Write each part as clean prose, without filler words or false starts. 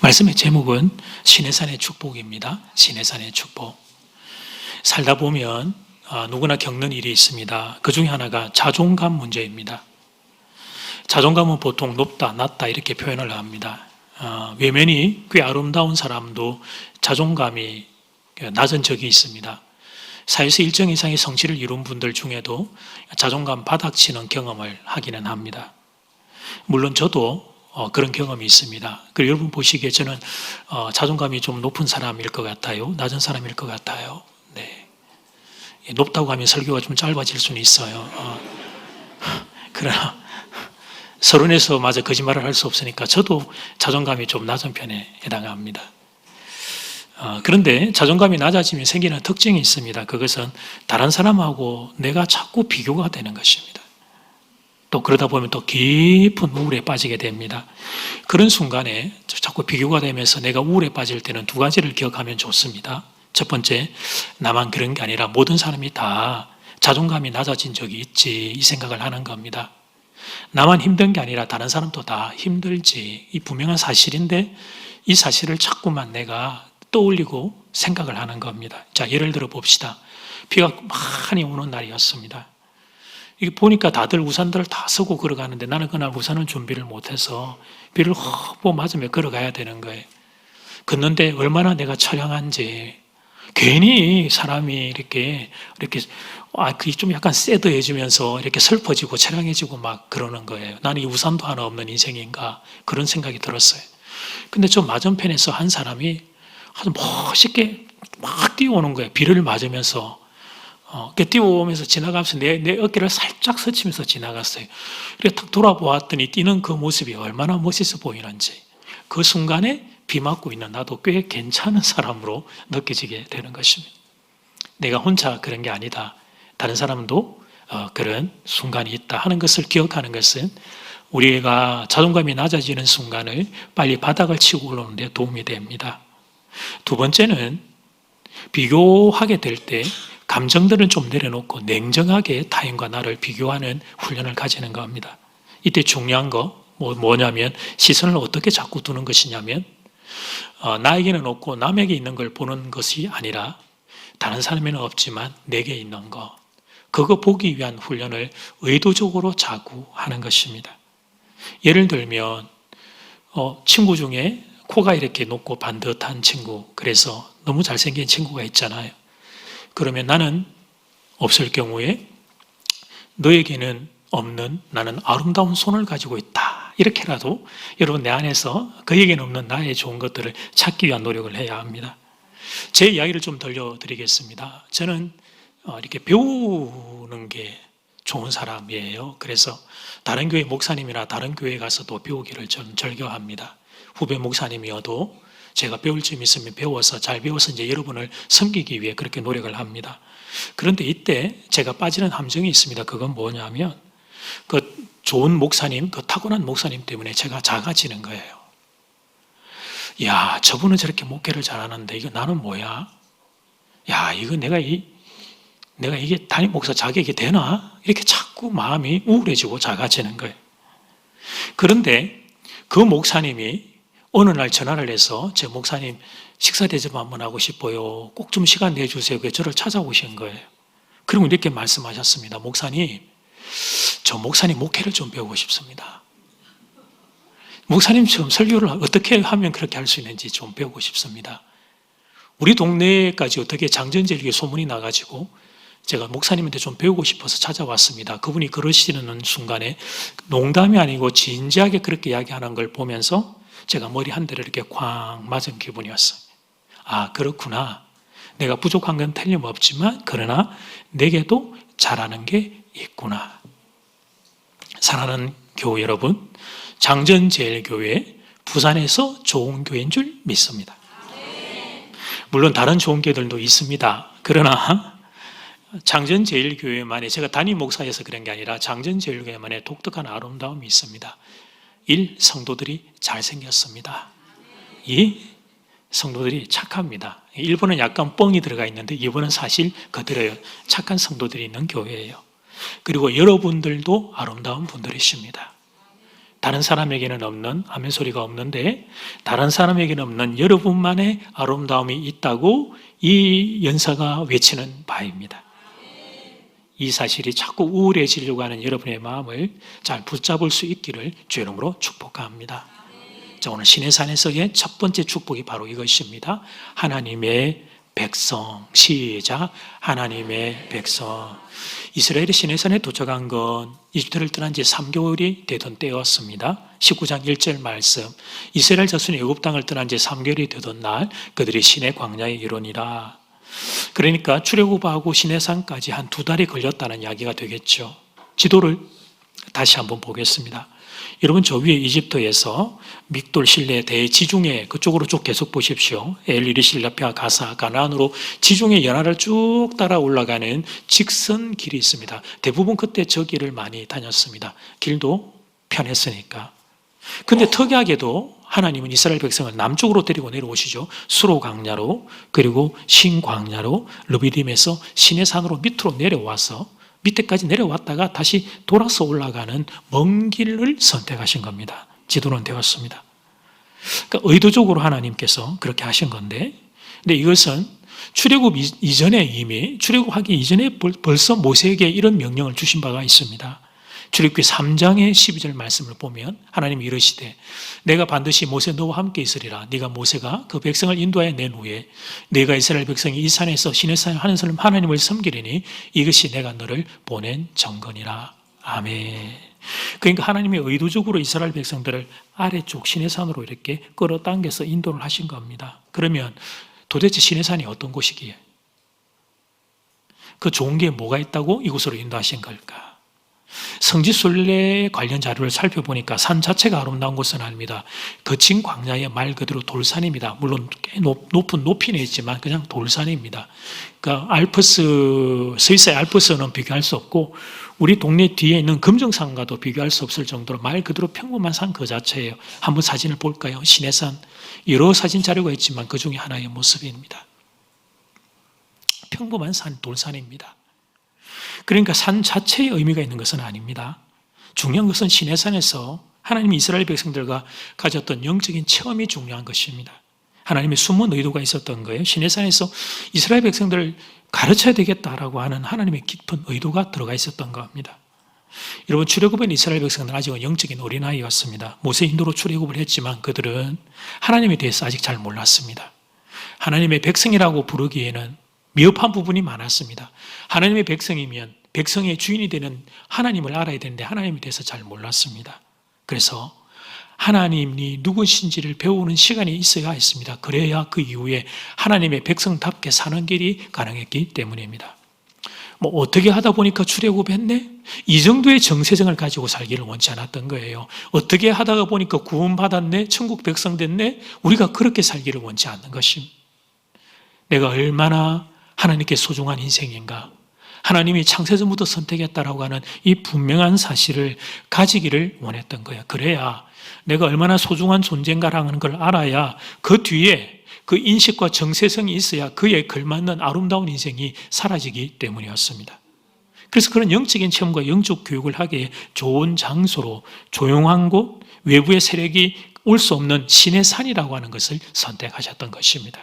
말씀의 제목은 시내산의 축복입니다. 시내산의 축복. 살다 보면 누구나 겪는 일이 있습니다. 그 중에 하나가 자존감 문제입니다. 자존감은 보통 높다, 낮다 이렇게 표현을 합니다. 외면이 꽤 아름다운 사람도 자존감이 낮은 적이 있습니다. 사회에서 일정 이상의 성취를 이룬 분들 중에도 자존감 바닥치는 경험을 하기는 합니다. 물론 저도 그런 경험이 있습니다. 그리고 여러분 보시기에 저는 자존감이 좀 높은 사람일 것 같아요? 낮은 사람일 것 같아요? 네. 높다고 하면 설교가 좀 짧아질 수는 있어요. 그러나 서론에서 마저 거짓말을 할 수 없으니까 저도 자존감이 좀 낮은 편에 해당합니다. 그런데 자존감이 낮아지면 생기는 특징이 있습니다. 그것은 다른 사람하고 내가 자꾸 비교가 되는 것입니다. 또 그러다 보면 또 깊은 우울에 빠지게 됩니다. 그런 순간에 자꾸 비교가 되면서 내가 우울에 빠질 때는 두 가지를 기억하면 좋습니다. 첫 번째, 나만 그런 게 아니라 모든 사람이 다 자존감이 낮아진 적이 있지, 이 생각을 하는 겁니다. 나만 힘든 게 아니라 다른 사람도 다 힘들지, 이 분명한 사실인데 이 사실을 자꾸만 내가 떠올리고 생각을 하는 겁니다. 자, 예를 들어 봅시다. 비가 많이 오는 날이었습니다. 이게 보니까 다들 우산들을 다 쓰고 걸어가는데 나는 그날 우산을 준비를 못해서 비를 허 맞으며 걸어가야 되는 거예요. 걷는데 얼마나 내가 처량한지 괜히 사람이 이렇게 그게 좀 약간 새드해지면서 이렇게 슬퍼지고 처량해지고 막 그러는 거예요. 나는 이 우산도 하나 없는 인생인가 그런 생각이 들었어요. 근데 저 맞은편에서 한 사람이 아주 멋있게 막 뛰어오는 거예요. 비를 맞으면서. 뛰어오면서 지나가면서 내 어깨를 살짝 스치면서 지나갔어요. 그래서 탁 돌아보았더니 뛰는 그 모습이 얼마나 멋있어 보이는지. 그 순간에 비 맞고 있는 나도 꽤 괜찮은 사람으로 느껴지게 되는 것입니다. 내가 혼자 그런 게 아니다. 다른 사람도 그런 순간이 있다 하는 것을 기억하는 것은 우리가 자존감이 낮아지는 순간을 빨리 바닥을 치고 올라오는 데 도움이 됩니다. 두 번째는 비교하게 될 때 감정들은 좀 내려놓고 냉정하게 타인과 나를 비교하는 훈련을 가지는 겁니다. 이때 중요한 거 뭐냐면 시선을 어떻게 자꾸 두는 것이냐면 나에게는 없고 남에게 있는 걸 보는 것이 아니라 다른 사람에는 없지만 내게 있는 거, 그거 보기 위한 훈련을 의도적으로 자꾸 하는 것입니다. 예를 들면 친구 중에 코가 이렇게 높고 반듯한 친구, 그래서 너무 잘생긴 친구가 있잖아요. 그러면 나는 없을 경우에 너에게는 없는 나는 아름다운 손을 가지고 있다. 이렇게라도 여러분 내 안에서 그에게는 없는 나의 좋은 것들을 찾기 위한 노력을 해야 합니다. 제 이야기를 좀 들려드리겠습니다. 저는 이렇게 배우는 게 좋은 사람이에요. 그래서 다른 교회 목사님이나 다른 교회에 가서도 배우기를 저는 즐겨합니다. 후배 목사님이어도 제가 배울 점이 있으면 잘 배워서 이제 여러분을 섬기기 위해 그렇게 노력을 합니다. 그런데 이때 제가 빠지는 함정이 있습니다. 그건 뭐냐면 그 좋은 목사님, 그 타고난 목사님 때문에 제가 작아지는 거예요. 야, 저분은 저렇게 목회를 잘하는데 이거 나는 뭐야? 야, 이거 내가 이게 담임 목사 자격이 되나? 이렇게 자꾸 마음이 우울해지고 작아지는 거예요. 그런데 그 목사님이 어느 날 전화를 해서 제 목사님 식사 대접 한번 하고 싶어요. 꼭 좀 시간 내주세요. 그래서 저를 찾아오신 거예요. 그리고 이렇게 말씀하셨습니다. 목사님, 저 목사님 목회를 좀 배우고 싶습니다. 목사님처럼 설교를 어떻게 하면 그렇게 할 수 있는지 좀 배우고 싶습니다. 우리 동네까지 어떻게 장전제일교회 소문이 나가지고 제가 목사님한테 좀 배우고 싶어서 찾아왔습니다. 그분이 그러시는 순간에 농담이 아니고 진지하게 그렇게 이야기하는 걸 보면서 제가 머리 한 대를 이렇게 쾅 맞은 기분이었어요. 아, 그렇구나. 내가 부족한 건 틀림없지만 그러나 내게도 잘하는 게 있구나. 사랑하는 교우 여러분, 장전제일교회 부산에서 좋은 교회인 줄 믿습니다. 물론 다른 좋은 교회들도 있습니다. 그러나 장전제일교회만의, 제가 담임 목사여서 그런 게 아니라 장전제일교회만의 독특한 아름다움이 있습니다. 1. 성도들이 잘생겼습니다. 2. 성도들이 착합니다. 1번은 약간 뻥이 들어가 있는데 2번은 사실 그대로예요. 착한 성도들이 있는 교회예요. 그리고 여러분들도 아름다운 분들이십니다. 다른 사람에게는 없는 아멘 소리가 없는데 다른 사람에게는 없는 여러분만의 아름다움이 있다고 이 연사가 외치는 바입니다. 이 사실이 자꾸 우울해지려고 하는 여러분의 마음을 잘 붙잡을 수 있기를 주의 이름으로 축복합니다. 자, 오늘 시내산에서의 첫 번째 축복이 바로 이것입니다. 하나님의 백성. 시작. 하나님의 백성. 이스라엘이 시내산에 도착한 건 이집트를 떠난 지 3개월이 되던 때였습니다. 19장 1절 말씀. 이스라엘 자손이 애굽 땅을 떠난 지 3개월이 되던 날 그들이 시내 광야에 이르니라. 그러니까 출애굽하고 시내산까지 한 2달이 걸렸다는 이야기가 되겠죠. 지도를 다시 한번 보겠습니다. 여러분, 저 위에 이집트에서 믹돌 실내 대지중해 그쪽으로 쭉 계속 보십시오. 엘리리 실라피아 가사 가나안으로 지중해 연하를 쭉 따라 올라가는 직선 길이 있습니다. 대부분 그때 저 길을 많이 다녔습니다. 길도 편했으니까. 근데 특이하게도 하나님은 이스라엘 백성을 남쪽으로 데리고 내려오시죠. 수로 광야로, 그리고 신 광야로, 르비딤에서 시내산으로 밑으로 내려와서 밑에까지 내려왔다가 다시 돌아서 올라가는 먼 길을 선택하신 겁니다. 지도는 되었습니다. 그러니까 의도적으로 하나님께서 그렇게 하신 건데, 근데 이것은 출애굽 이전에 이미 출애굽하기 이전에 벌써 모세에게 이런 명령을 주신 바가 있습니다. 출애굽기 3장의 12절 말씀을 보면 하나님이 이르시되 내가 반드시 모세 너와 함께 있으리라. 네가 모세가 그 백성을 인도하여 낸 후에 네가 이스라엘 백성이 이 산에서 시내산 하나님을 섬기리니 이것이 내가 너를 보낸 정건이라. 아멘. 그러니까 하나님이 의도적으로 이스라엘 백성들을 아래쪽 시내산으로 이렇게 끌어당겨서 인도를 하신 겁니다. 그러면 도대체 시내산이 어떤 곳이기에? 그 좋은 게 뭐가 있다고 이곳으로 인도하신 걸까? 성지순례 관련 자료를 살펴보니까 산 자체가 아름다운 것은 아닙니다. 거친 광야의 말 그대로 돌산입니다. 물론 꽤 높은 높이는 있지만 그냥 돌산입니다. 그러니까 스위스의 알프스는 비교할 수 없고 우리 동네 뒤에 있는 금정산과도 비교할 수 없을 정도로 말 그대로 평범한 산 그 자체예요. 한번 사진을 볼까요? 시내산 여러 사진 자료가 있지만 그 중에 하나의 모습입니다. 평범한 산 돌산입니다. 그러니까 산 자체의 의미가 있는 것은 아닙니다. 중요한 것은 시내산에서 하나님이 이스라엘 백성들과 가졌던 영적인 체험이 중요한 것입니다. 하나님의 숨은 의도가 있었던 거예요. 시내산에서 이스라엘 백성들을 가르쳐야 되겠다라고 하는 하나님의 깊은 의도가 들어가 있었던 겁니다. 여러분, 출애굽한 이스라엘 백성들은 아직은 영적인 어린아이였습니다. 모세 인도로 출애굽을 했지만 그들은 하나님에 대해서 아직 잘 몰랐습니다. 하나님의 백성이라고 부르기에는 미흡한 부분이 많았습니다. 하나님의 백성이면 백성의 주인이 되는 하나님을 알아야 되는데 하나님에 대해서 잘 몰랐습니다. 그래서 하나님이 누구신지를 배우는 시간이 있어야 했습니다. 그래야 그 이후에 하나님의 백성답게 사는 길이 가능했기 때문입니다. 어떻게 하다 보니까 출애굽했네? 이 정도의 정체성을 가지고 살기를 원치 않았던 거예요. 어떻게 하다가 보니까 구원받았네? 천국 백성 됐네? 우리가 그렇게 살기를 원치 않는 것입니다. 내가 얼마나 하나님께 소중한 인생인가? 하나님이 창세전부터 선택했다라고 하는 이 분명한 사실을 가지기를 원했던 거예요. 그래야 내가 얼마나 소중한 존재인가라는 걸 알아야 그 뒤에 그 인식과 정체성이 있어야 그에 걸맞는 아름다운 인생이 사라지기 때문이었습니다. 그래서 그런 영적인 체험과 영적 교육을 하기에 좋은 장소로 조용한 곳, 외부의 세력이 올 수 없는 시내산이라고 하는 것을 선택하셨던 것입니다.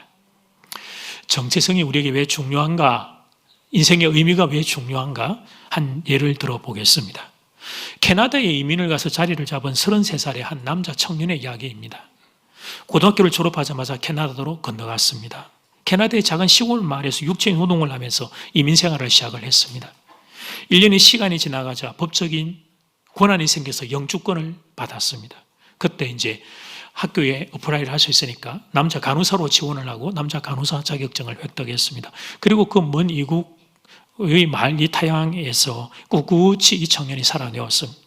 정체성이 우리에게 왜 중요한가? 인생의 의미가 왜 중요한가? 한 예를 들어보겠습니다. 캐나다에 이민을 가서 자리를 잡은 33살의 한 남자 청년의 이야기입니다. 고등학교를 졸업하자마자 캐나다로 건너갔습니다. 캐나다의 작은 시골 마을에서 육체인 노동을 하면서 이민 생활을 시작을 했습니다. 1년의 시간이 지나가자 법적인 권한이 생겨서 영주권을 받았습니다. 그때 이제 학교에 어플라이를 할 수 있으니까 남자 간호사로 지원을 하고 남자 간호사 자격증을 획득했습니다. 그리고 그 먼 이국의 마을 이 타양에서 꿋꿋이 이 청년이 살아내었습니다.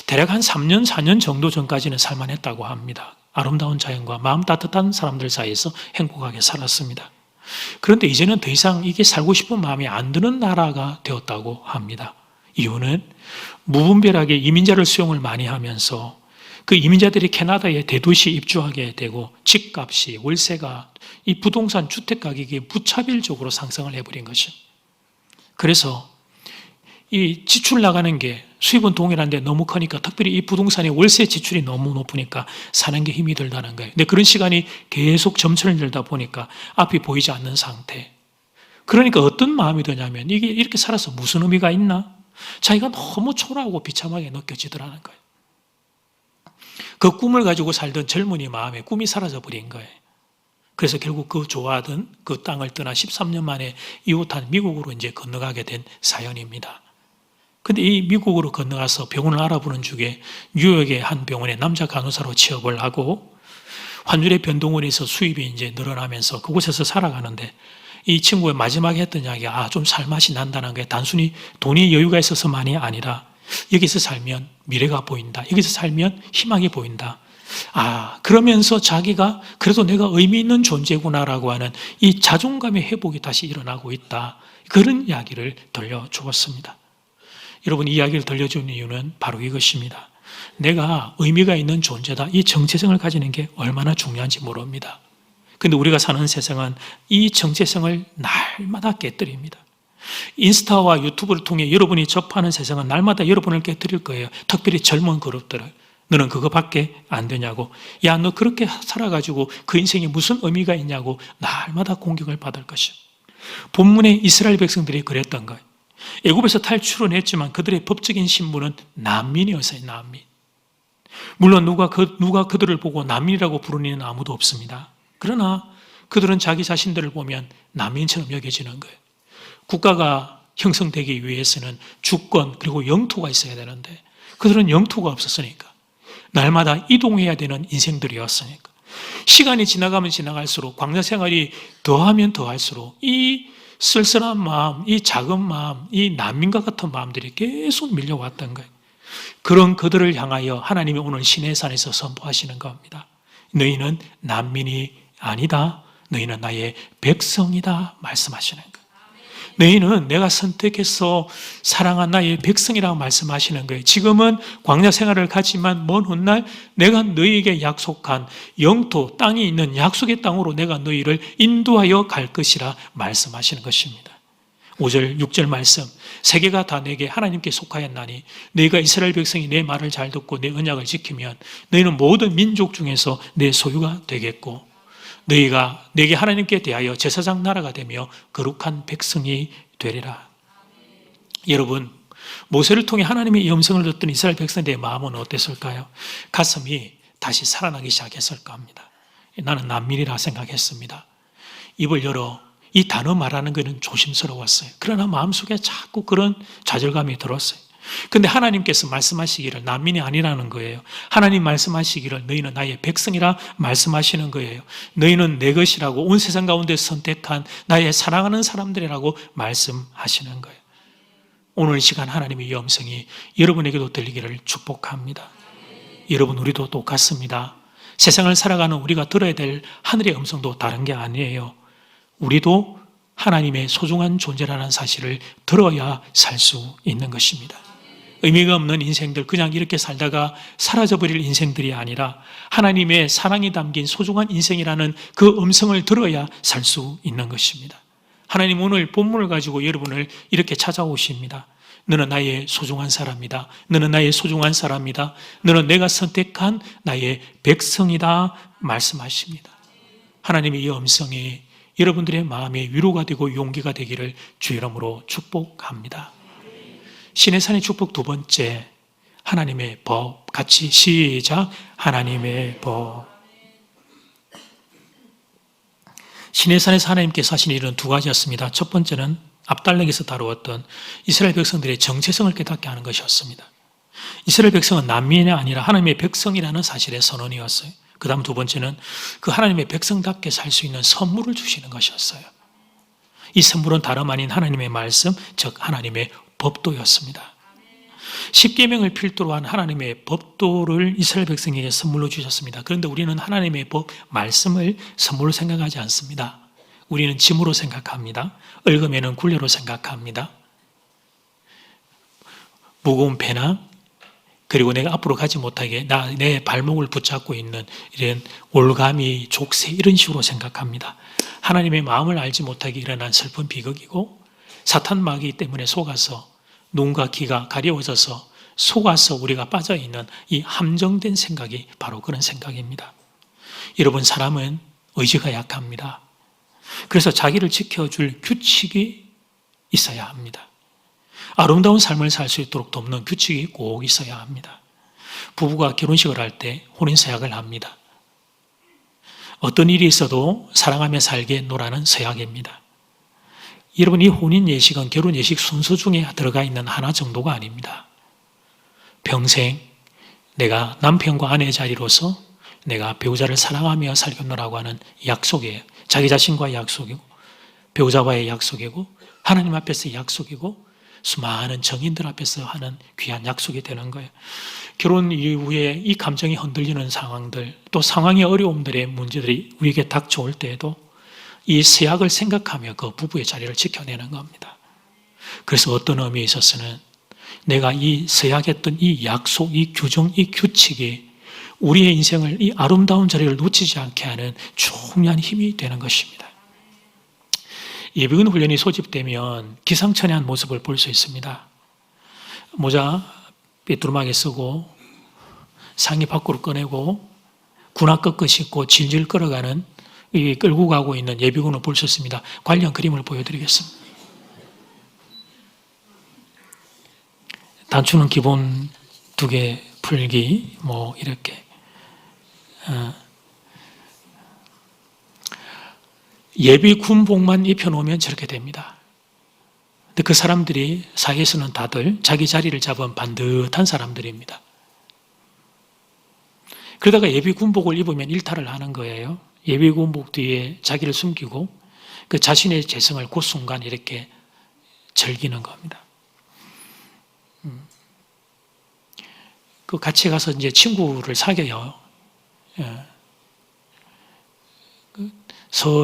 대략 한 3년, 4년 정도 전까지는 살만했다고 합니다. 아름다운 자연과 마음 따뜻한 사람들 사이에서 행복하게 살았습니다. 그런데 이제는 더 이상 이게 살고 싶은 마음이 안 드는 나라가 되었다고 합니다. 이유는 무분별하게 이민자를 수용을 많이 하면서 그 이민자들이 캐나다에 대도시에 입주하게 되고 집값이, 월세가, 이 부동산 주택 가격이 무차별적으로 상승을 해버린 것입니다. 그래서 이 지출 나가는 게 수입은 동일한데 너무 크니까, 특별히 이 부동산의 월세 지출이 너무 높으니까 사는 게 힘이 들다는 거예요. 근데 그런 시간이 계속 점철을 들다 보니까 앞이 보이지 않는 상태. 그러니까 어떤 마음이 드냐면, 이게 이렇게 살아서 무슨 의미가 있나? 자기가 너무 초라하고 비참하게 느껴지더라는 거예요. 그 꿈을 가지고 살던 젊은이 마음에 꿈이 사라져 버린 거예요. 그래서 결국 그 좋아하던 그 땅을 떠나 13년 만에 이웃한 미국으로 이제 건너가게 된 사연입니다. 근데 이 미국으로 건너가서 병원을 알아보는 중에 뉴욕의 한 병원에 남자 간호사로 취업을 하고, 환율의 변동으로 해서 수입이 이제 늘어나면서 그곳에서 살아가는데, 이 친구의 마지막에 했던 이야기가 좀 살맛이 난다는 게, 단순히 돈이 여유가 있어서만이 아니라 여기서 살면 미래가 보인다, 여기서 살면 희망이 보인다, 그러면서 자기가 그래도 내가 의미 있는 존재구나라고 하는 이 자존감의 회복이 다시 일어나고 있다, 그런 이야기를 들려주었습니다. 여러분, 이 이야기를 들려준 이유는 바로 이것입니다. 내가 의미가 있는 존재다, 이 정체성을 가지는 게 얼마나 중요한지 모릅니다. 근데 우리가 사는 세상은 이 정체성을 날마다 깨뜨립니다. 인스타와 유튜브를 통해 여러분이 접하는 세상은 날마다 여러분을 깨뜨릴 거예요. 특별히 젊은 그룹들을. 너는 그거밖에 안 되냐고, 야, 너 그렇게 살아가지고 그 인생에 무슨 의미가 있냐고 날마다 공격을 받을 것이요. 본문의 이스라엘 백성들이 그랬던 거예요. 애굽에서 탈출은 했지만 그들의 법적인 신분은 난민이었어요. 난민. 물론 누가 그들을 보고 난민이라고 부르는 이는 아무도 없습니다. 그러나 그들은 자기 자신들을 보면 난민처럼 여겨지는 거예요. 국가가 형성되기 위해서는 주권 그리고 영토가 있어야 되는데, 그들은 영토가 없었으니까, 날마다 이동해야 되는 인생들이었으니까, 시간이 지나가면 지나갈수록, 광야 생활이 더하면 더할수록 이 쓸쓸한 마음, 이 작은 마음, 이 난민과 같은 마음들이 계속 밀려왔던 거예요. 그런 그들을 향하여 하나님이 오늘 시내산에서 선포하시는 겁니다. 너희는 난민이 아니다, 너희는 나의 백성이다 말씀하시는 거예요. 너희는 내가 선택해서 사랑한 나의 백성이라고 말씀하시는 거예요. 지금은 광야 생활을 가지만 먼 훗날 내가 너희에게 약속한 영토, 땅이 있는 약속의 땅으로 내가 너희를 인도하여 갈 것이라 말씀하시는 것입니다. 5절, 6절 말씀, 세계가 다 내게 하나님께 속하였나니 너희가 이스라엘 백성이 내 말을 잘 듣고 내 언약을 지키면 너희는 모든 민족 중에서 내 소유가 되겠고, 너희가 내게 하나님께 대하여 제사장 나라가 되며 거룩한 백성이 되리라. 여러분, 모세를 통해 하나님의 이 음성을 듣던 이스라엘 백성들의 마음은 어땠을까요? 가슴이 다시 살아나기 시작했을 겁니다. 나는 난민이라 생각했습니다. 입을 열어 이 단어 말하는 것은 조심스러웠어요. 그러나 마음속에 자꾸 그런 좌절감이 들었어요. 근데 하나님께서 말씀하시기를 난민이 아니라는 거예요. 하나님 말씀하시기를 너희는 나의 백성이라 말씀하시는 거예요. 너희는 내 것이라고, 온 세상 가운데 선택한 나의 사랑하는 사람들이라고 말씀하시는 거예요. 오늘 이 시간 하나님의 이 음성이 여러분에게도 들리기를 축복합니다. 여러분, 우리도 똑같습니다. 세상을 살아가는 우리가 들어야 될 하늘의 음성도 다른 게 아니에요. 우리도 하나님의 소중한 존재라는 사실을 들어야 살 수 있는 것입니다. 의미가 없는 인생들, 그냥 이렇게 살다가 사라져버릴 인생들이 아니라 하나님의 사랑이 담긴 소중한 인생이라는 그 음성을 들어야 살 수 있는 것입니다. 하나님 오늘 본문을 가지고 여러분을 이렇게 찾아오십니다. 너는 나의 소중한 사람이다. 너는 나의 소중한 사람이다. 너는 내가 선택한 나의 백성이다 말씀하십니다. 하나님의 이 음성이 여러분들의 마음에 위로가 되고 용기가 되기를 주 이름으로 축복합니다. 시내산의 축복 두 번째, 하나님의 법. 같이 시작. 하나님의 법. 시내산에서 하나님께서 하신 일은 두 가지였습니다. 첫 번째는 앞달락에서 다루었던 이스라엘 백성들의 정체성을 깨닫게 하는 것이었습니다. 이스라엘 백성은 난민이 아니라 하나님의 백성이라는 사실의 선언이었어요. 그 다음 두 번째는 그 하나님의 백성답게 살 수 있는 선물을 주시는 것이었어요. 이 선물은 다름 아닌 하나님의 말씀, 즉 하나님의 법도였습니다. 십계명을 필두로 한 하나님의 법도를 이스라엘 백성에게 선물로 주셨습니다. 그런데 우리는 하나님의 법, 말씀을 선물로 생각하지 않습니다. 우리는 짐으로 생각합니다. 얽으면 굴레로 생각합니다. 무거운 배낭, 그리고 내가 앞으로 가지 못하게 내 발목을 붙잡고 있는 이런 올가미, 족쇄, 이런 식으로 생각합니다. 하나님의 마음을 알지 못하게 일어난 슬픈 비극이고, 사탄 마귀 때문에 속아서 눈과 귀가 가려워져서 속아서 우리가 빠져있는 이 함정된 생각이 바로 그런 생각입니다. 여러분, 사람은 의지가 약합니다. 그래서 자기를 지켜줄 규칙이 있어야 합니다. 아름다운 삶을 살 수 있도록 돕는 규칙이 꼭 있어야 합니다. 부부가 결혼식을 할 때 혼인서약을 합니다. 어떤 일이 있어도 사랑하며 살게 노라는 서약입니다. 여러분, 이 혼인 예식은 결혼 예식 순서 중에 들어가 있는 하나 정도가 아닙니다. 평생 내가 남편과 아내의 자리로서 내가 배우자를 사랑하며 살겠노라고 하는 약속이에요. 자기 자신과의 약속이고, 배우자와의 약속이고, 하나님 앞에서의 약속이고, 수많은 정인들 앞에서 하는 귀한 약속이 되는 거예요. 결혼 이후에 이 감정이 흔들리는 상황들, 또 상황의 어려움들의 문제들이 우리에게 닥쳐올 때에도 이 서약을 생각하며 그 부부의 자리를 지켜내는 겁니다. 그래서 어떤 의미에 있어서는 내가 이 서약했던 이 약속, 이 규정, 이 규칙이 우리의 인생을 이 아름다운 자리를 놓치지 않게 하는 중요한 힘이 되는 것입니다. 예비군 훈련이 소집되면 기상천외한 모습을 볼 수 있습니다. 모자 삐뚤하게 쓰고 상의 밖으로 꺼내고 군화꺾을 싣고 질질 끌어가는 끌고 가고 있는 예비군을 볼 수 있습니다. 관련 그림을 보여드리겠습니다. 단추는 기본 2개 풀기 이렇게 예비 군복만 입혀놓으면 저렇게 됩니다. 근데 그 사람들이 사회에서는 다들 자기 자리를 잡은 반듯한 사람들입니다. 그러다가 예비 군복을 입으면 일탈을 하는 거예요. 예비 군복 뒤에 자기를 숨기고 그 자신의 재성을 그 순간 이렇게 즐기는 겁니다. 그 같이 가서 이제 친구를 사귀어요.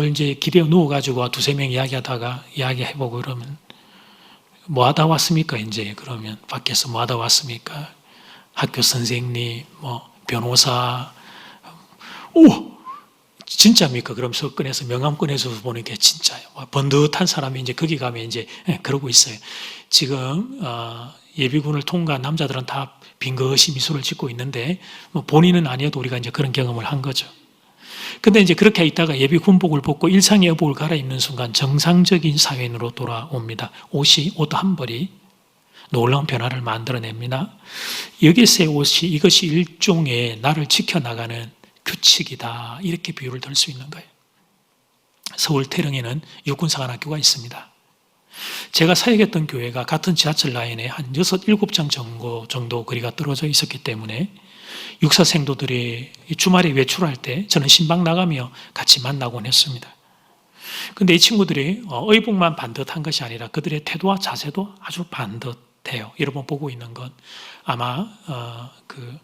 이제 기대어 누워가지고 2-3명 이야기해보고 그러면 뭐 하다 왔습니까? 이제 그러면 밖에서 뭐 하다 왔습니까? 학교 선생님, 변호사, 진짜입니까? 그럼 꺼내서 명함 꺼내서 보는 게 진짜예요. 번듯한 사람이 이제 거기 가면 이제 그러고 있어요. 지금 예비군을 통과한 남자들은 다 빙긋이 미소를 짓고 있는데 본인은 아니어도 우리가 이제 그런 경험을 한 거죠. 근데 이제 그렇게 있다가 예비 군복을 벗고 일상의 의복을 갈아입는 순간 정상적인 사회인으로 돌아옵니다. 옷 한 벌이 놀라운 변화를 만들어냅니다. 여기서의 옷이 이것이 일종의 나를 지켜나가는 규칙이다. 이렇게 비유를 들 수 있는 거예요. 서울 태릉에는 육군사관학교가 있습니다. 제가 사역했던 교회가 같은 지하철 라인에 한 6-7장 정도 거리가 떨어져 있었기 때문에 육사 생도들이 주말에 외출할 때 저는 신방 나가며 같이 만나곤 했습니다. 그런데 이 친구들이 의복만 반듯한 것이 아니라 그들의 태도와 자세도 아주 반듯해요. 여러분 보고 있는 건 아마 그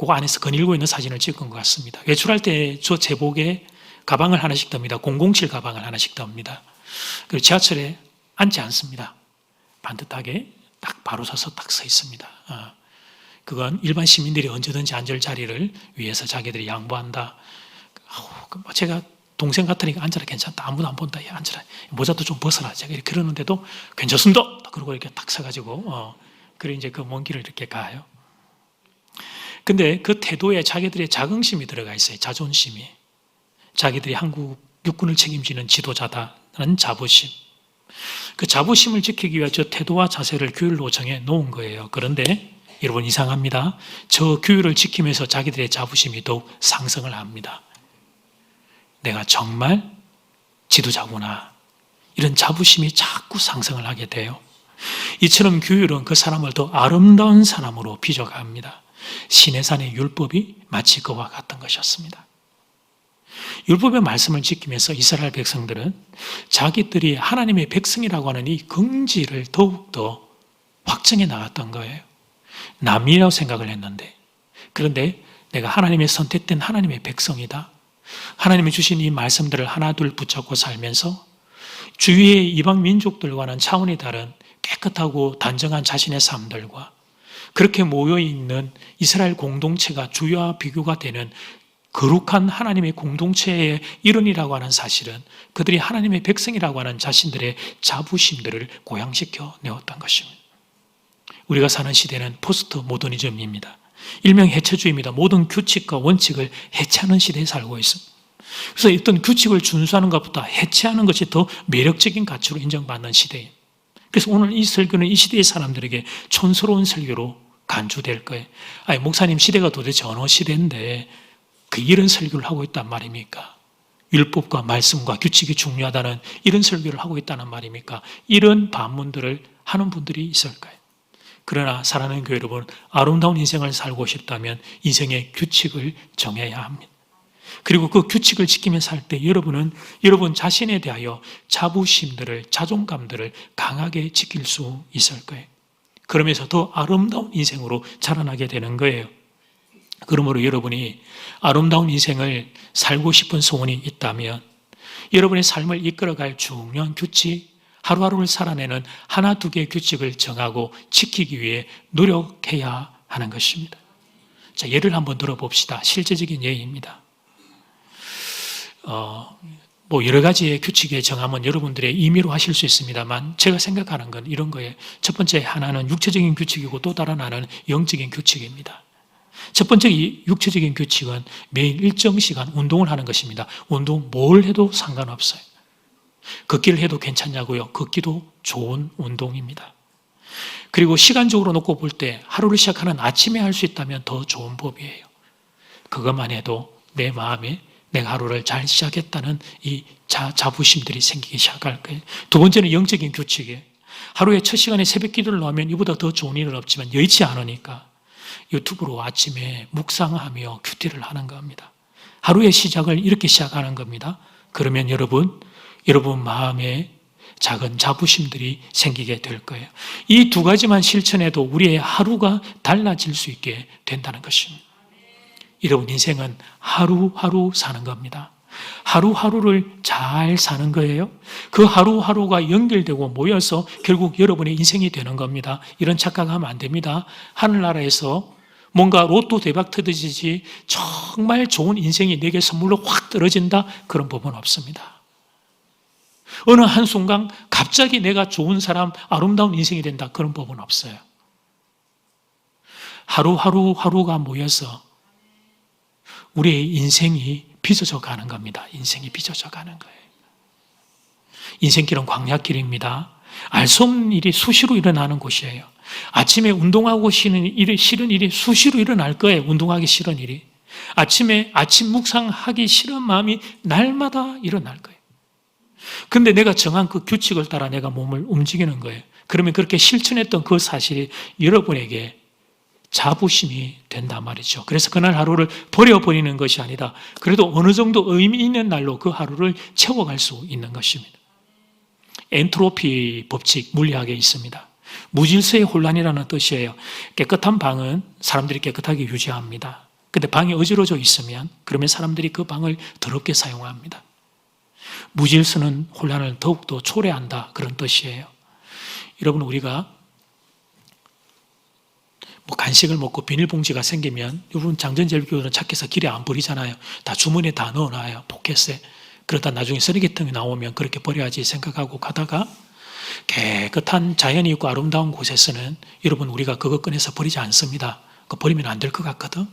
안에서 거닐고 있는 사진을 찍은 것 같습니다. 외출할 때 저 제복에 가방을 하나씩 듭니다. 007 가방을 하나씩 듭니다. 그리고 지하철에 앉지 않습니다. 반듯하게 딱 바로 서서 딱 서 있습니다. 그건 일반 시민들이 언제든지 앉을 자리를 위해서 자기들이 양보한다. 제가 동생 같으니까 앉아라, 괜찮다. 아무도 안 본다. 야, 앉아라. 모자도 좀 벗어라. 제가 이렇게 그러는데도 괜찮습니다. 그러고 이렇게 딱 서가지고 그래 이제 그 먼 길을 이렇게 가요. 근데 그 태도에 자기들의 자긍심이 들어가 있어요. 자존심이. 자기들이 한국 육군을 책임지는 지도자다라는 자부심. 그 자부심을 지키기 위해 저 태도와 자세를 규율로 정해 놓은 거예요. 그런데 여러분 이상합니다. 저 규율을 지키면서 자기들의 자부심이 더욱 상승을 합니다. 내가 정말 지도자구나. 이런 자부심이 자꾸 상승을 하게 돼요. 이처럼 규율은 그 사람을 더 아름다운 사람으로 빚어갑니다. 시내산의 율법이 마치 그와 같은 것이었습니다. 율법의 말씀을 지키면서 이스라엘 백성들은 자기들이 하나님의 백성이라고 하는 이 긍지를 더욱더 확증해 나갔던 거예요. 남이라고 생각을 했는데, 그런데 내가 하나님의 선택된 하나님의 백성이다. 하나님이 주신 이 말씀들을 하나둘 붙잡고 살면서 주위의 이방 민족들과는 차원이 다른 깨끗하고 단정한 자신의 삶들과 그렇게 모여있는 이스라엘 공동체가 주요와 비교가 되는 거룩한 하나님의 공동체의 일원이라고 하는 사실은 그들이 하나님의 백성이라고 하는 자신들의 자부심들을 고양시켜 내었던 것입니다. 우리가 사는 시대는 포스트 모더니즘입니다. 일명 해체주의입니다. 모든 규칙과 원칙을 해체하는 시대에 살고 있습니다. 그래서 어떤 규칙을 준수하는 것보다 해체하는 것이 더 매력적인 가치로 인정받는 시대예요. 그래서 오늘 이 설교는 이 시대의 사람들에게 촌스러운 설교로 간주될 거예요. 아니, 목사님 시대가 도대체 어느 시대인데 이런 설교를 하고 있단 말입니까? 율법과 말씀과 규칙이 중요하다는 이런 설교를 하고 있다는 말입니까? 이런 반문들을 하는 분들이 있을 거예요. 그러나 사랑하는 교회 여러분, 아름다운 인생을 살고 싶다면 인생의 규칙을 정해야 합니다. 그리고 그 규칙을 지키며 살 때 여러분은 여러분 자신에 대하여 자부심들을, 자존감들을 강하게 지킬 수 있을 거예요. 그러면서 더 아름다운 인생으로 자라나게 되는 거예요. 그러므로 여러분이 아름다운 인생을 살고 싶은 소원이 있다면 여러분의 삶을 이끌어갈 중요한 규칙, 하루하루를 살아내는 하나 두 개의 규칙을 정하고 지키기 위해 노력해야 하는 것입니다. 자, 예를 한번 들어봅시다. 실제적인 예입니다. 여러 가지의 규칙에 정하면 여러분들의 임의로 하실 수 있습니다만 제가 생각하는 건 이런 거예요. 첫 번째 하나는 육체적인 규칙이고 또 다른 하나는 영적인 규칙입니다. 첫 번째 육체적인 규칙은 매일 일정 시간 운동을 하는 것입니다. 운동 뭘 해도 상관없어요. 걷기를 해도 괜찮냐고요? 걷기도 좋은 운동입니다. 그리고 시간적으로 놓고 볼 때 하루를 시작하는 아침에 할 수 있다면 더 좋은 법이에요. 그것만 해도 내 마음에 내가 하루를 잘 시작했다는 이 자부심들이 생기기 시작할 거예요. 두 번째는 영적인 규칙이에요. 하루에 첫 시간에 새벽 기도를 넣으면 이보다 더 좋은 일은 없지만 여의치 않으니까 유튜브로 아침에 묵상하며 큐티를 하는 겁니다. 하루의 시작을 이렇게 시작하는 겁니다. 그러면 여러분 마음에 작은 자부심들이 생기게 될 거예요. 이 두 가지만 실천해도 우리의 하루가 달라질 수 있게 된다는 것입니다. 여러분 인생은 하루하루 사는 겁니다. 하루하루를 잘 사는 거예요. 그 하루하루가 연결되고 모여서 결국 여러분의 인생이 되는 겁니다. 이런 착각하면 안 됩니다. 하늘나라에서 뭔가 로또 대박 터지듯이 정말 좋은 인생이 내게 선물로 확 떨어진다? 그런 법은 없습니다. 어느 한순간 갑자기 내가 좋은 사람, 아름다운 인생이 된다? 그런 법은 없어요. 하루가 모여서 우리의 인생이 빚어져 가는 겁니다. 인생이 빚어져 가는 거예요. 인생길은 광야길입니다. 알 수 없는 일이 수시로 일어나는 곳이에요. 아침에 운동하고 싫은 일이 수시로 일어날 거예요. 운동하기 싫은 일이. 아침에 아침 묵상하기 싫은 마음이 날마다 일어날 거예요. 근데 내가 정한 그 규칙을 따라 내가 몸을 움직이는 거예요. 그러면 그렇게 실천했던 그 사실이 여러분에게 자부심이 된단 말이죠. 그래서 그날 하루를 버려버리는 것이 아니다. 그래도 어느 정도 의미 있는 날로 그 하루를 채워갈 수 있는 것입니다. 엔트로피 법칙 물리학에 있습니다. 무질서의 혼란이라는 뜻이에요. 깨끗한 방은 사람들이 깨끗하게 유지합니다. 근데 방이 어지러져 있으면 그러면 사람들이 그 방을 더럽게 사용합니다. 무질서는 혼란을 더욱더 초래한다 그런 뜻이에요. 여러분 우리가 간식을 먹고 비닐봉지가 생기면 여러분 장전제일교회는 착해서 길에 안 버리잖아요. 다 주머니에 다 넣어놔요. 포켓에. 그러다 나중에 쓰레기통이 나오면 그렇게 버려야지 생각하고 가다가 깨끗한 자연이 있고 아름다운 곳에서는 여러분 우리가 그거 꺼내서 버리지 않습니다. 그거 버리면 안 될 것 같거든.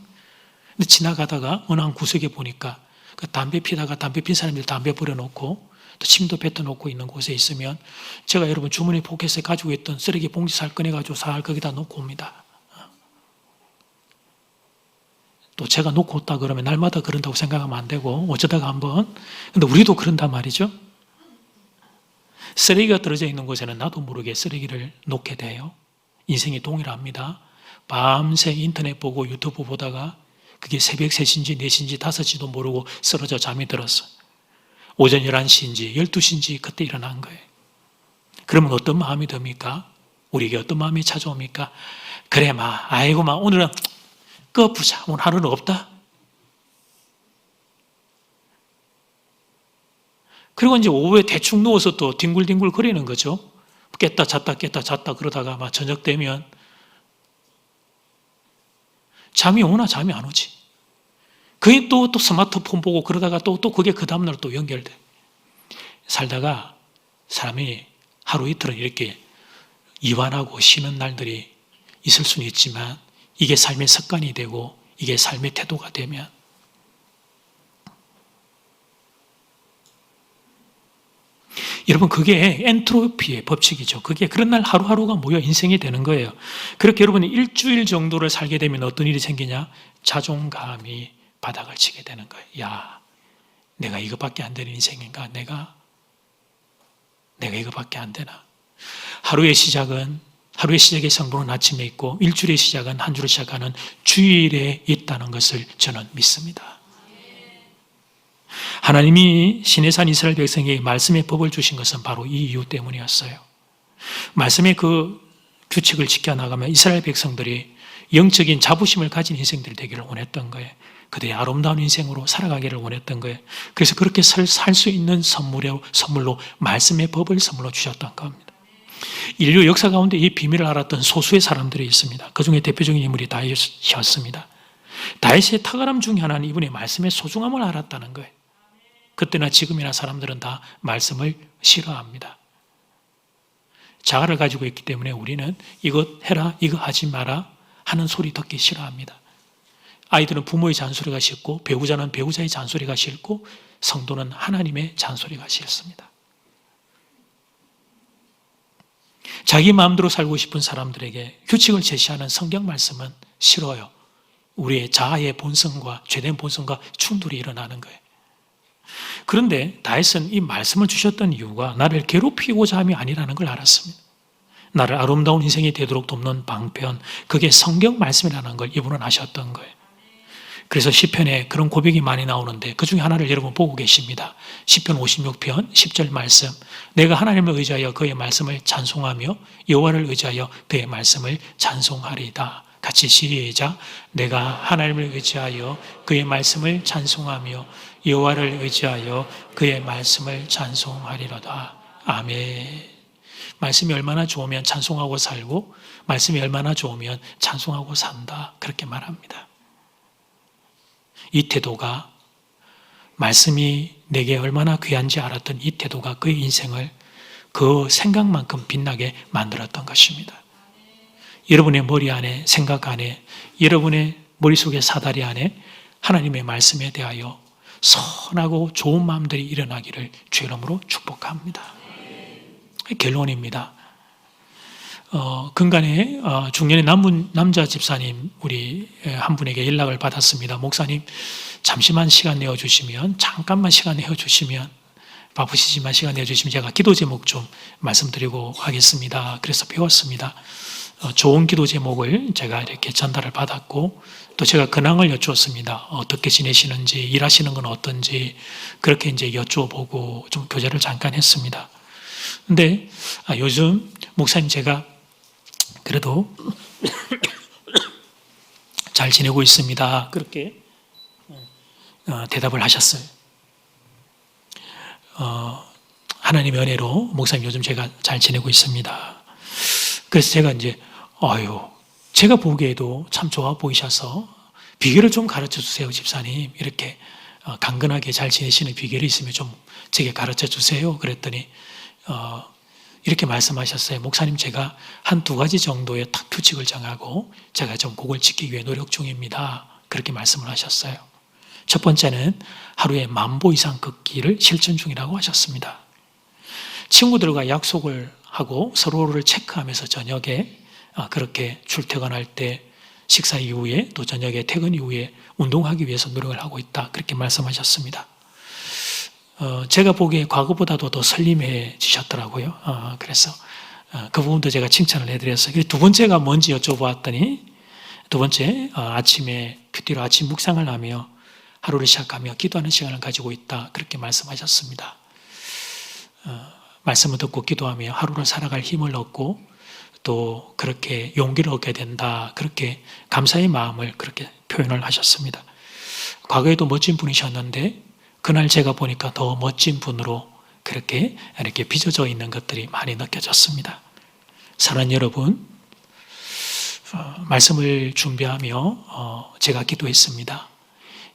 근데 지나가다가 어느 한 구석에 보니까 그 담배 피다가 담배 핀 사람들 담배 버려놓고 또 침도 뱉어놓고 있는 곳에 있으면 제가 여러분 주머니 포켓에 가지고 있던 쓰레기 봉지 살 꺼내가지고 살 거기다 놓고 옵니다. 또 제가 놓고 왔다 그러면 날마다 그런다고 생각하면 안 되고 어쩌다가 한번. 근데 우리도 그런단 말이죠. 쓰레기가 떨어져 있는 곳에는 나도 모르게 쓰레기를 놓게 돼요. 인생이 동일합니다. 밤새 인터넷 보고 유튜브 보다가 그게 새벽 3시인지 4시인지 5시도 모르고 쓰러져 잠이 들었어. 오전 11시인지 12시인지 그때 일어난 거예요. 그러면 어떤 마음이 듭니까? 우리에게 어떤 마음이 찾아옵니까? 그래 아이고 오늘은 꺼부자. 오늘 하루는 없다. 그리고 이제 오후에 대충 누워서 또 뒹굴뒹굴 거리는 거죠. 깼다 잤다 그러다가 저녁 되면 잠이 오나 잠이 안 오지. 그게 또 스마트폰 보고 그러다가 또 그게 그 다음날 또 연결돼. 살다가 사람이 하루 이틀은 이렇게 이완하고 쉬는 날들이 있을 수는 있지만 이게 삶의 습관이 되고 이게 삶의 태도가 되면 여러분 그게 엔트로피의 법칙이죠. 그게 그런 날 하루하루가 모여 인생이 되는 거예요. 그렇게 여러분이 일주일 정도를 살게 되면 어떤 일이 생기냐? 자존감이 바닥을 치게 되는 거예요. 야, 내가 이것밖에 안 되는 인생인가? 내가 이것밖에 안 되나? 하루의 시작의 성부는 아침에 있고 일주일의 시작은 한 주를 시작하는 주일에 있다는 것을 저는 믿습니다. 하나님이 시내산 이스라엘 백성에게 말씀의 법을 주신 것은 바로 이 이유 때문이었어요. 말씀의 그 규칙을 지켜나가면 이스라엘 백성들이 영적인 자부심을 가진 인생들이 되기를 원했던 거예요. 그들의 아름다운 인생으로 살아가기를 원했던 거예요. 그래서 그렇게 살 수 있는 선물로 말씀의 법을 선물로 주셨던 겁니다. 인류 역사 가운데 이 비밀을 알았던 소수의 사람들이 있습니다. 그 중에 대표적인 인물이 다윗이었습니다. 다윗의 탁월함 중에 하나는 이분의 말씀의 소중함을 알았다는 거예요. 그때나 지금이나 사람들은 다 말씀을 싫어합니다. 자아를 가지고 있기 때문에 우리는 이것 해라, 이거 하지 마라 하는 소리 듣기 싫어합니다. 아이들은 부모의 잔소리가 싫고 배우자는 배우자의 잔소리가 싫고 성도는 하나님의 잔소리가 싫습니다. 자기 마음대로 살고 싶은 사람들에게 규칙을 제시하는 성경 말씀은 싫어요. 우리의 자아의 본성과 죄된 본성과 충돌이 일어나는 거예요. 그런데 다윗은 이 말씀을 주셨던 이유가 나를 괴롭히고자 함이 아니라는 걸 알았습니다. 나를 아름다운 인생이 되도록 돕는 방편, 그게 성경 말씀이라는 걸 이분은 아셨던 거예요. 그래서 시편에 그런 고백이 많이 나오는데 그 중에 하나를 여러분 보고 계십니다. 시편 56편 10절 말씀, 내가 하나님을 의지하여 그의 말씀을 찬송하며 여호와를 의지하여 그의 말씀을 찬송하리다. 같이 시작. 내가 하나님을 의지하여 그의 말씀을 찬송하며 여호와를 의지하여 그의 말씀을 찬송하리로다. 아멘. 말씀이 얼마나 좋으면 찬송하고 살고 말씀이 얼마나 좋으면 찬송하고 산다. 그렇게 말합니다. 이 태도가 말씀이 내게 얼마나 귀한지 알았던 이 태도가 그의 인생을 그 생각만큼 빛나게 만들었던 것입니다. 여러분의 머리 안에, 생각 안에, 여러분의 머릿속의 사다리 안에 하나님의 말씀에 대하여 선하고 좋은 마음들이 일어나기를 주의 이름으로 축복합니다. 결론입니다. 근간에 중년의 남자 집사님 우리 한 분에게 연락을 받았습니다. 목사님 잠깐만 시간 내어주시면 바쁘시지만 시간 내어주시면 제가 기도 제목 좀 말씀드리고 하겠습니다. 그래서 배웠습니다. 좋은 기도 제목을 제가 이렇게 전달을 받았고 또 제가 근황을 여쭈었습니다. 어떻게 지내시는지, 일하시는 건 어떤지 그렇게 이제 여쭈어보고 좀 교제를 잠깐 했습니다. 근데 요즘 목사님 제가 그래도 잘 지내고 있습니다. 그렇게 대답을 하셨어요. 하나님의 은혜로 목사님 요즘 제가 잘 지내고 있습니다. 그래서 제가 이제 제가 보기에도 참 좋아 보이셔서 비결을 좀 가르쳐 주세요, 집사님. 이렇게 강건하게 잘 지내시는 비결이 있으면 좀 제게 가르쳐 주세요. 그랬더니 이렇게 말씀하셨어요. 목사님 제가 한 2가지 정도의 딱 규칙을 정하고 제가 좀 그걸 지키기 위해 노력 중입니다. 그렇게 말씀을 하셨어요. 첫 번째는 하루에 10,000보 이상 걷기를 실천 중이라고 하셨습니다. 친구들과 약속을 하고 서로를 체크하면서 저녁에 그렇게 출퇴근할 때 식사 이후에 또 저녁에 퇴근 이후에 운동하기 위해서 노력을 하고 있다. 그렇게 말씀하셨습니다. 제가 보기에 과거보다도 더 슬림해지셨더라고요. 그래서 그 부분도 제가 칭찬을 해드렸어요. 2번째가 뭔지 여쭤보았더니 2번째 아침에 큐티로 아침 묵상을 하며 하루를 시작하며 기도하는 시간을 가지고 있다. 그렇게 말씀하셨습니다. 말씀을 듣고 기도하며 하루를 살아갈 힘을 얻고 또 그렇게 용기를 얻게 된다. 그렇게 감사의 마음을 그렇게 표현을 하셨습니다. 과거에도 멋진 분이셨는데 그날 제가 보니까 더 멋진 분으로 그렇게 이렇게 빚어져 있는 것들이 많이 느껴졌습니다. 사랑하는 여러분, 말씀을 준비하며 제가 기도했습니다.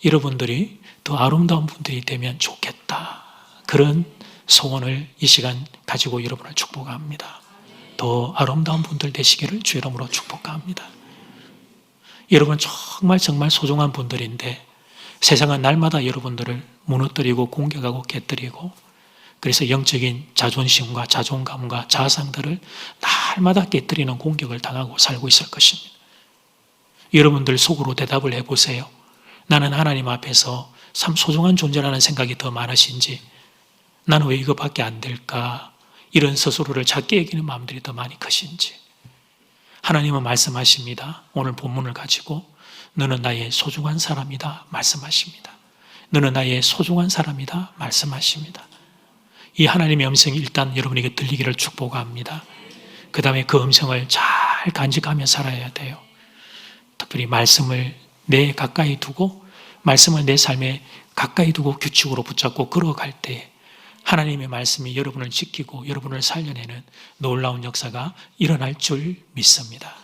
여러분들이 더 아름다운 분들이 되면 좋겠다. 그런 소원을 이 시간 가지고 여러분을 축복합니다. 더 아름다운 분들 되시기를 주 이름으로 축복합니다. 여러분 정말 정말 소중한 분들인데 세상은 날마다 여러분들을 무너뜨리고 공격하고 깨뜨리고 그래서 영적인 자존심과 자존감과 자상들을 날마다 깨뜨리는 공격을 당하고 살고 있을 것입니다. 여러분들 속으로 대답을 해보세요. 나는 하나님 앞에서 참 소중한 존재라는 생각이 더 많으신지 나는 왜 이것밖에 안 될까? 이런 스스로를 작게 여기는 마음들이 더 많이 크신지 하나님은 말씀하십니다. 오늘 본문을 가지고 너는 나의 소중한 사람이다 말씀하십니다. 너는 나의 소중한 사람이다 말씀하십니다. 이 하나님의 음성이 일단 여러분에게 들리기를 축복합니다. 그 다음에 그 음성을 잘 간직하며 살아야 돼요. 특별히 말씀을 내 가까이 두고 말씀을 내 삶에 가까이 두고 규칙으로 붙잡고 걸어갈 때 하나님의 말씀이 여러분을 지키고 여러분을 살려내는 놀라운 역사가 일어날 줄 믿습니다.